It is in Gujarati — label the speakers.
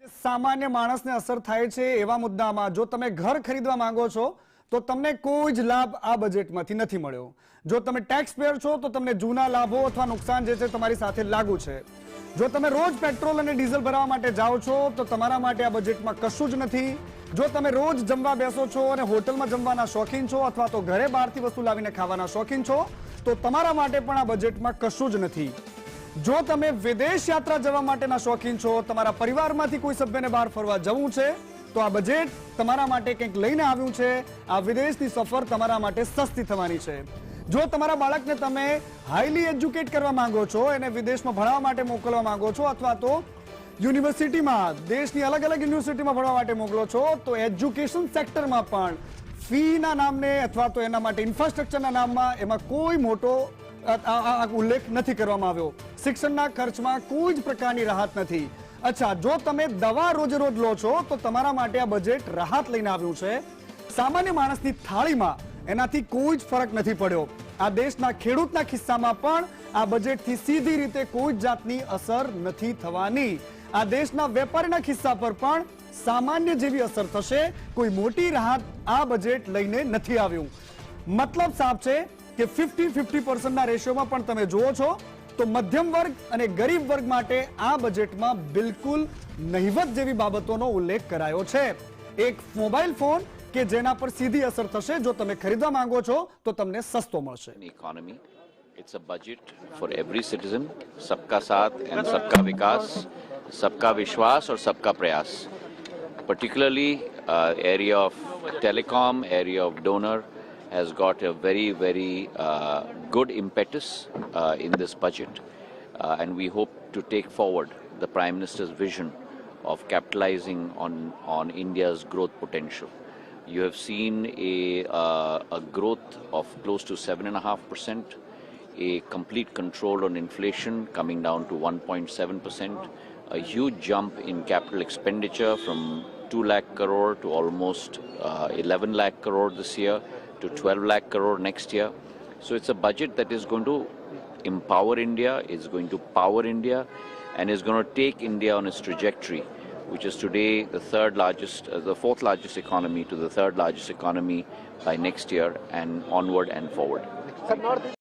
Speaker 1: સામાન્ય માણસને અસર થાય છે એવા મુદ્દામાં જો તમે ઘર ખરીદવા માંગો છો તો તમને કોઈ જ લાભ આ બજેટમાંથી નથી મળ્યો. જો તમે ટેક્સ પેયર છો તો તમને જૂના લાભો અથવા નુકસાન જે છે તમારી સાથે લાગુ છે. જો તમે રોજ પેટ્રોલ અને ડીઝલ ભરવા માટે જાઓ છો તો તમારા માટે આ બજેટમાં કશું જ નથી. જો તમે રોજ જમવા બેસો છો અને હોટલમાં જમવાના શોખીન છો અથવા તો ઘરે બહારથી વસ્તુ લાવીને ખાવાના શોખીન છો તો તમારા માટે પણ આ બજેટમાં કશું જ નથી. જો તમે વિદેશ યાત્રા જવા માટેના શોખીન છો, તમારા પરિવારમાંથી કોઈ સભ્યને બહાર ફરવા જવું છે તો આ બજેટ તમારા માટે કંઈક લઈને આવ્યું છે. આ વિદેશની સફર તમારા માટે સસ્તી થવાની છે. જો તમારા બાળકને તમે હાઈલી એજ્યુકેટ કરવા માંગો છો, એને વિદેશમાં ભણવા માટે મોકલવા માંગો છો અથવા તો યુનિવર્સિટીમાં દેશની અલગ અલગ યુનિવર્સિટીમાં ભણવા માટે મોકલો છો તો એજ્યુકેશન સેક્ટરમાં પણ ફીના નામને અથવા તો એના માટે ઇન્ફ્રાસ્ટ્રક્ચરના નામમાં એમાં કોઈ મોટો ઉલ્લેખ નથી કરવામાં આવ્યો. શિક્ષણના ખર્ચમાં કોઈ જ પ્રકારની રાહત નથી. અચ્છા, જો તમે દવા રોજ રોજ લો છો તો તમારા માટે આ બજેટ રાહત લઈને આવ્યું છે. સામાન્ય માણસની થાળીમાં એનાથી કોઈ જ ફરક નથી પડ્યો. આ દેશના ખેડૂતના ખિસ્સામાં પણ આ બજેટથી સીધી રીતે કોઈ જ જાતની અસર નથી થવાની. આ દેશના વેપારીના ખિસ્સા પર પણ સામાન્ય જેવી અસર થશે. કોઈ મોટી રાહત આ બજેટ લઈને નથી આવ્યું. મતલબ સાફ છે કે 50-50% રેશિયોમાં પણ તમે જુઓ છો તો મધ્યમ વર્ગ અને ગરીબ વર્ગ માટે આ બજેટમાં બિલકુલ નહિવત જેવી બાબતોનો ઉલ્લેખ કરાયો છે. એક મોબાઈલ ફોન કે જેના પર સીધી અસર થશે જો તમે ખરીદવા માંગો છો તો તમને સસ્તો મળશે.
Speaker 2: Economy. It's a budget for every citizen. सबका साथ and सबका विकास, सबका विश्वास और सबका प्रयास. Particularly area of telecom, area of donor has got a very good impetus in this budget, and we hope to take forward the Prime Minister's vision of capitalizing on India's growth potential. You have seen a growth of close to 7.5%, a complete control on inflation coming down to 1.7%, a huge jump in capital expenditure from 2 lakh crore to almost 11 lakh crore this year, to 12 lakh crore next year. So it's a budget that is going to empower India, is going to power India, and is going to take India on its trajectory, which is today the fourth largest economy to the third largest economy by next year and onward and forward.